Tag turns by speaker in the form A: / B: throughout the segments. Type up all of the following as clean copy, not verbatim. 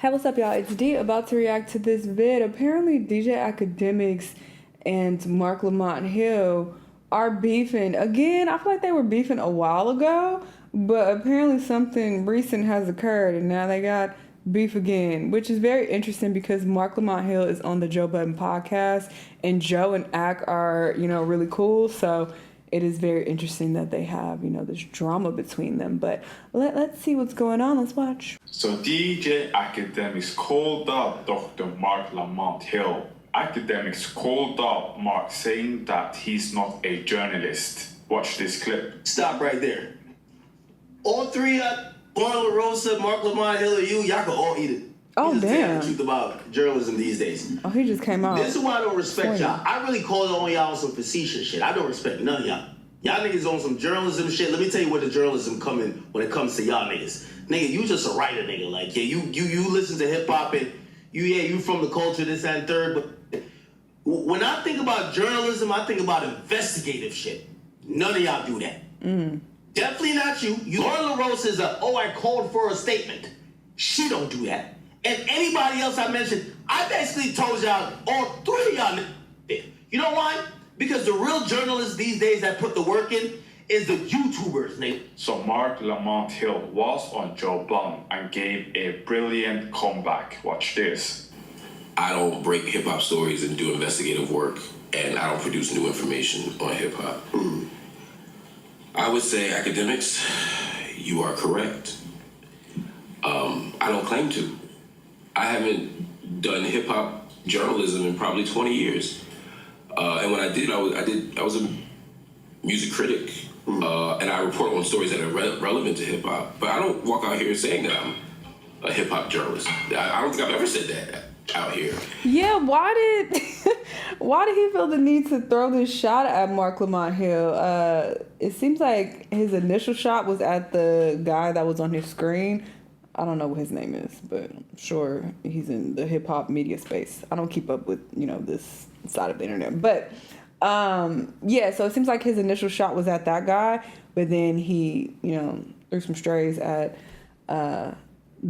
A: Hey, what's up, y'all? It's D, about to react to this vid. Apparently, DJ Akademiks and Marc Lamont Hill are beefing. Again, I feel like they were beefing a while ago, but apparently something recent has occurred, and now they got beef again, which is very interesting because Marc Lamont Hill is on the Joe Budden podcast, and Joe and Ak are, really cool, so it is very interesting that they have, this drama between them. But let's see what's going on. Let's watch.
B: So DJ Akademiks called up Dr. Marc Lamont Hill. Akademiks called up Marc saying that he's not a journalist. Watch this clip.
C: Stop right there. All three Bono LaRosa, Marc Lamont Hill, and y'all can all eat it.
A: Oh, damn.
C: The truth about journalism these days.
A: Oh, he just came out.
C: This is why I don't respect y'all. I really call on y'all on some facetious shit. I don't respect none of y'all. Y'all niggas on some journalism shit. Let me tell you where the journalism coming when it comes to y'all niggas. Nigga, you just a writer, nigga. Like, yeah, you listen to hip hop and you from the culture, this and third. But when I think about journalism, I think about investigative shit. None of y'all do that. Definitely not you. Bono LaRosa is I called for a statement. She don't do that. And anybody else I mentioned, I basically told y'all, all three of y'all, you know why? Because the real journalists these days that put the work in is the YouTubers, nigga.
B: So Marc Lamont Hill was on Joe Budden and gave a brilliant comeback. Watch this.
D: I don't break hip-hop stories and do investigative work, and I don't produce new information on hip-hop. I would say, Akademiks, you are correct. I don't claim to. I haven't done hip-hop journalism in probably 20 years. And when I did, I was a music critic, and I report on stories that are relevant to hip-hop. But I don't walk out here saying that I'm a hip-hop journalist. I don't think I've ever said that out here.
A: Yeah, why did he feel the need to throw this shot at Marc Lamont Hill? It seems like his initial shot was at the guy that was on his screen. I don't know what his name is, but I'm sure he's in the hip-hop media space. I don't keep up with, this side of the internet. But, yeah, so it seems like his initial shot was at that guy, but then he, threw some strays at the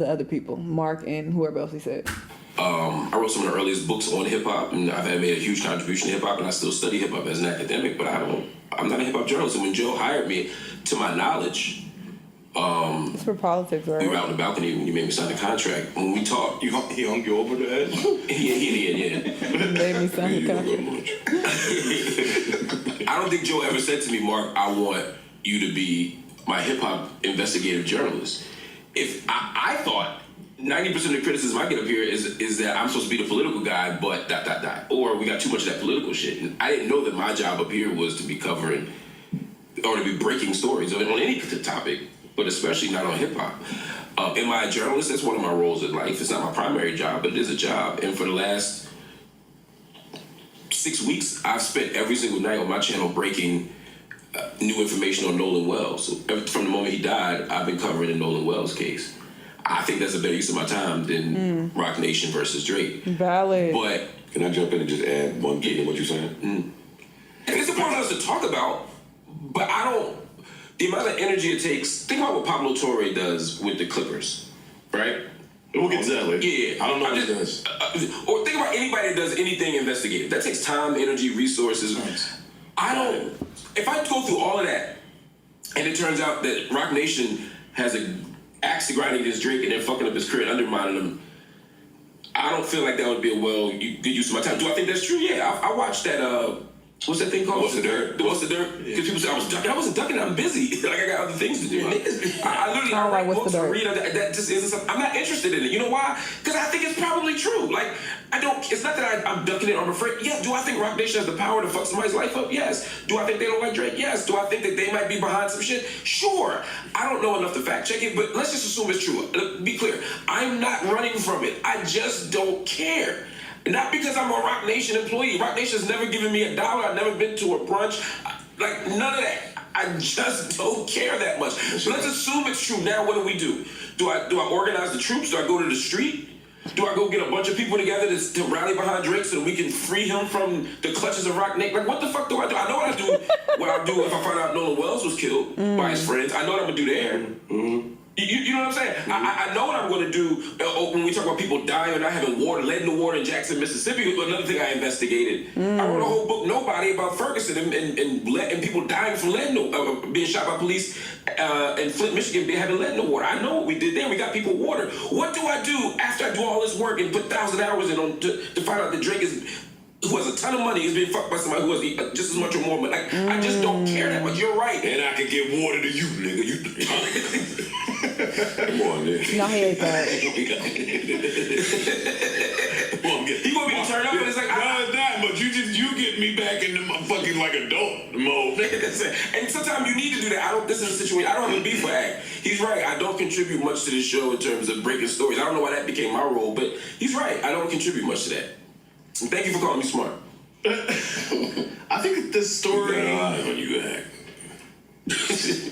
A: other people, Mark and whoever else he said.
D: I wrote some of the earliest books on hip-hop, and I've made a huge contribution to hip-hop, and I still study hip-hop as an academic, but I'm not a hip-hop journalist. And when Joe hired me, to my knowledge,
A: it's for politics, right?
D: We were out on the balcony when you made me sign the contract. When we talked,
E: He hung you over the edge?
D: yeah.
A: Made me sign the contract.
D: I don't think Joe ever said to me, Mark, I want you to be my hip-hop investigative journalist. If I thought 90% of the criticism I get up here is that I'm supposed to be the political guy, but ... Or we got too much of that political shit. And I didn't know that my job up here was to be covering or to be breaking stories on any topic, but especially not on hip-hop. Am I a journalist? That's one of my roles in life. It's not my primary job, but it is a job. And for the last 6 weeks, I've spent every single night on my channel breaking new information on Nolan Wells. So from the moment he died, I've been covering the Nolan Wells case. I think that's a better use of my time than Roc Nation versus Drake.
A: Valid.
D: But
E: can I jump in and just add one thing to what you're saying?
D: And it's important for us to talk about, but the amount of energy it takes, think about what Pablo Torre does with the Clippers, right?
E: We'll get to that later.
D: Yeah.
E: I don't know what he does.
D: Or think about anybody that does anything investigative. That takes time, energy, resources. If I go through all of that, and it turns out that Roc Nation has an axe to grind against Drake and they're fucking up his career and undermining him, I don't feel like that would be a good use of my time. Do I think that's true? Yeah. I watched that, what's that thing called?
E: What's the Dirt?
D: What's the Dirt? Because people say I was ducking. I wasn't ducking. I'm busy. Like I got other things to do. I literally write
A: What's
D: books
A: the
D: and
A: Dirt?
D: read. That just isn't something. I'm not interested in it. You know why? Because I think it's probably true. Like I don't. It's not that I'm ducking it. Or I'm afraid. Yeah. Do I think Roc Nation has the power to fuck somebody's life up? Yes. Do I think they don't like Drake? Yes. Do I think that they might be behind some shit? Sure. I don't know enough to fact check it, but let's just assume it's true. Be clear. I'm not running from it. I just don't care. Not because I'm a Roc Nation employee. Roc Nation's never given me $1. I've never been to a brunch. Like, none of that. I just don't care that much. So let's assume it's true. Now, what do? Do I organize the troops? Do I go to the street? Do I go get a bunch of people together to rally behind Drake so that we can free him from the clutches of Roc Nation? Like, what the fuck do I do? I know what I do if I find out Nolan Wells was killed by his friends. I know what I'm going to do there. You know what I'm saying? I know what I'm going to do when we talk about people dying or not having water, lead in the water in Jackson, Mississippi. Another thing I investigated. I wrote a whole book, Nobody, about Ferguson and people dying from lead, being shot by police in Flint, Michigan, having lead in the water. I know what we did there. We got people water. What do I do after I do all this work and put 1,000 hours in to find out that Drake who has a ton of money, is being fucked by somebody who has just as much or more. But like, I just don't care that much. You're right.
E: And I can give water to you, nigga. You come on, nigga.
A: No, he ain't that.
D: He gonna be to turn up, and it's like,
E: no, it's not. But you get me back in the fucking like adult mode.
D: And sometimes you need to do that. This is a situation. I don't have a beef with Act. He's right. I don't contribute much to this show in terms of breaking stories. I don't know why that became my role, but he's right. I don't contribute much to that. And thank you for calling me smart.
F: I think that this story.
E: I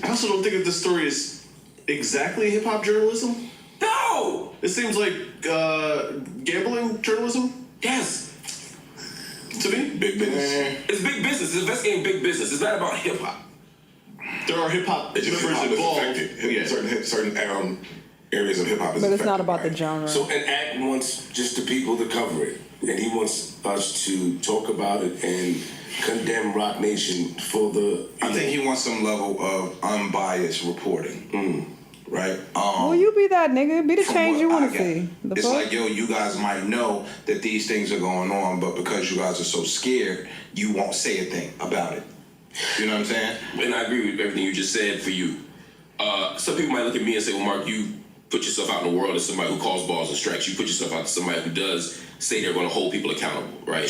F: also don't think that this story is exactly hip hop journalism.
D: No!
F: It seems like gambling journalism.
D: Yes.
F: To me,
E: big business.
D: It's big business. It's investigating big business. It's not about hip hop.
F: There are hip hop members involved.
E: Certain areas of hip hop is
A: But it's
E: affected,
A: not about
E: right?
A: the genre.
E: So an act wants just the people to cover it, and he wants us to talk about it and condemn Rock Nation for the.
G: I think he wants some level of unbiased reporting, right?
A: Well, you be that nigga. Be the change you want to see.
G: It's like, yo, you guys might know that these things are going on, but because you guys are so scared, you won't say a thing about it. You know what I'm saying?
D: And I agree with everything you just said. For you, some people might look at me and say, "Well, Mark, you put yourself out in the world as somebody who calls balls and strikes. You put yourself out as somebody who does say they're going to hold people accountable, right?"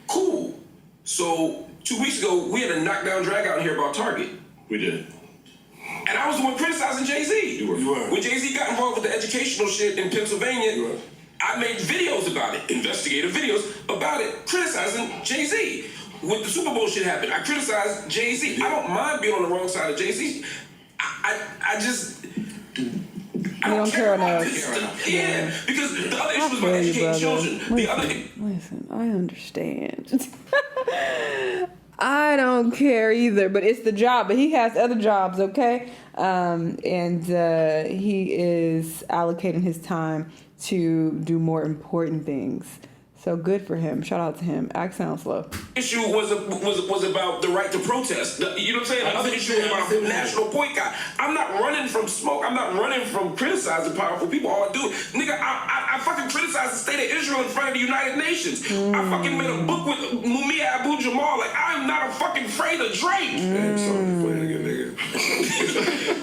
D: Cool. So 2 weeks ago, we had a knockdown drag out here about Target.
F: We did.
D: And I was the one criticizing Jay-Z.
E: You were.
D: When Jay-Z got involved with the educational shit in Pennsylvania, I made videos about it, investigative videos about it, criticizing Jay-Z. When the Super Bowl shit happened, I criticized Jay-Z. I don't mind being on the wrong side of Jay-Z. I just... I don't care about this. Yeah, because the other issue was about educating children.
A: Listen, I understand. I don't care either, but it's the job. But he has other jobs, okay? And he is allocating his time to do more important things. So good for him. Shout out to him. Act sounds slow.
D: Issue was about the right to protest. You know what I'm saying? The other issue was about the national boycott. I'm not running from smoke. I'm not running from criticizing powerful people. All I do, nigga, I fucking criticize the state of Israel in front of the United Nations. I fucking made a book with Mumia Abu-Jamal. Like, I'm not fucking afraid of Drake.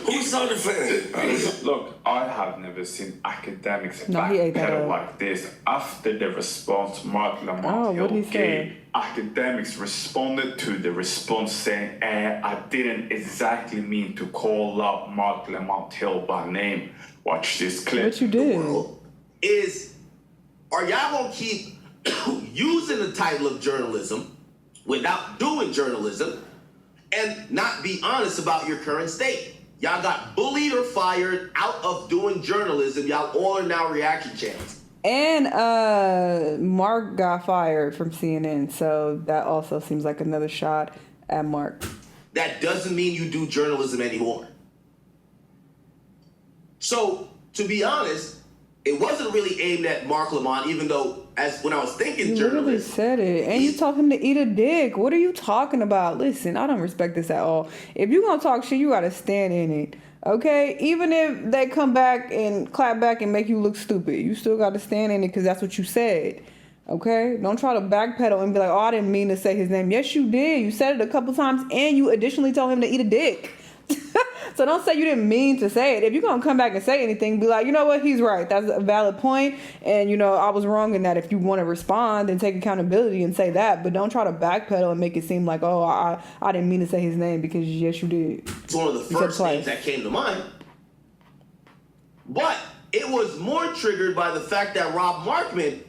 E: Who's on the fan?
B: Look, I have never seen Akademiks
A: No, he ate that
B: backpedal
A: up.
B: like this. After the response Marc Lamont Hill
A: what'd he say?
B: gave, Akademiks responded to the response saying, I didn't exactly mean to call out Marc Lamont Hill by name. Watch this clip.
A: What you did?
C: Are y'all gonna keep using the title of journalism without doing journalism and not be honest about your current state? Y'all got bullied or fired out of doing journalism. Y'all all are now reaction channels.
A: And Mark got fired from CNN, so that also seems like another shot at Mark.
C: That doesn't mean you do journalism anymore. So, to be honest, it wasn't really aimed at Marc Lamont, even though, when I was thinking
A: You literally
C: journalist...
A: said it. And you told him to eat a dick. What are you talking about? Listen, I don't respect this at all. If you're going to talk shit, you got to stand in it. Okay? Even if they come back and clap back and make you look stupid, you still got to stand in it because that's what you said. Okay? Don't try to backpedal and be like, oh, I didn't mean to say his name. Yes, you did. You said it a couple times and you additionally told him to eat a dick. So don't say you didn't mean to say it. If you're going to come back and say anything, be like, you know what? He's right. That's a valid point. And, you know, I was wrong in that. If you want to respond and take accountability and say that, but don't try to backpedal and make it seem like, oh, I didn't mean to say his name because yes, you did.
C: It's one of the first things that came to mind. But it was more triggered by the fact that Rob Markman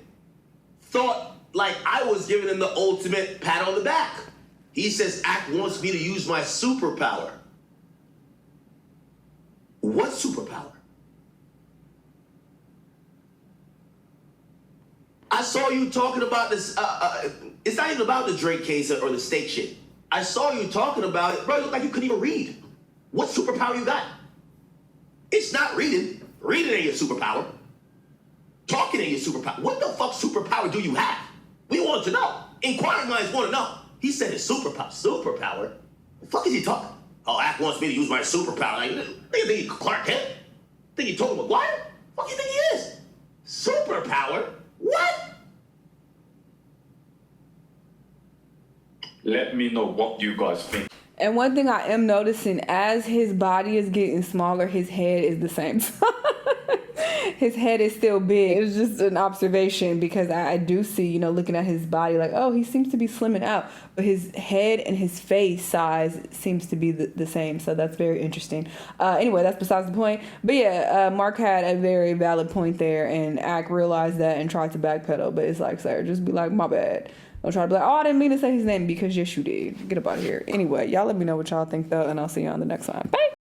C: thought like I was giving him the ultimate pat on the back. He says, Act wants me to use my superpower. What superpower? I saw you talking about this. It's not even about the Drake case or the steak shit. I saw you talking about it. Bro, it looked like you couldn't even read. What superpower you got? It's not reading. Reading ain't your superpower. Talking ain't your superpower. What the fuck superpower do you have? We want to know. Inquiring minds want to know. He said it's superpower. Superpower? The fuck is he talking? Oh, Ack wants me to use my superpower. Like, nigga think he Clark Kent? Think he Tobey Maguire? Fuck you think he is? Superpower? What?
B: Let me know what you guys think.
A: And one thing I am noticing, as his body is getting smaller, his head is the same size. His head is still big. It's just an observation because I do see, you know, looking at his body like, oh, he seems to be slimming out. But his head and his face size seems to be the same. So that's very interesting. Anyway, that's besides the point. But yeah, Mark had a very valid point there. And Ack realized that and tried to backpedal. But it's like, sir, just be like, my bad. Don't try to be like, oh, I didn't mean to say his name, because yes, you did. Get up out of here. Anyway, y'all let me know what y'all think, though. And I'll see you on the next one. Bye.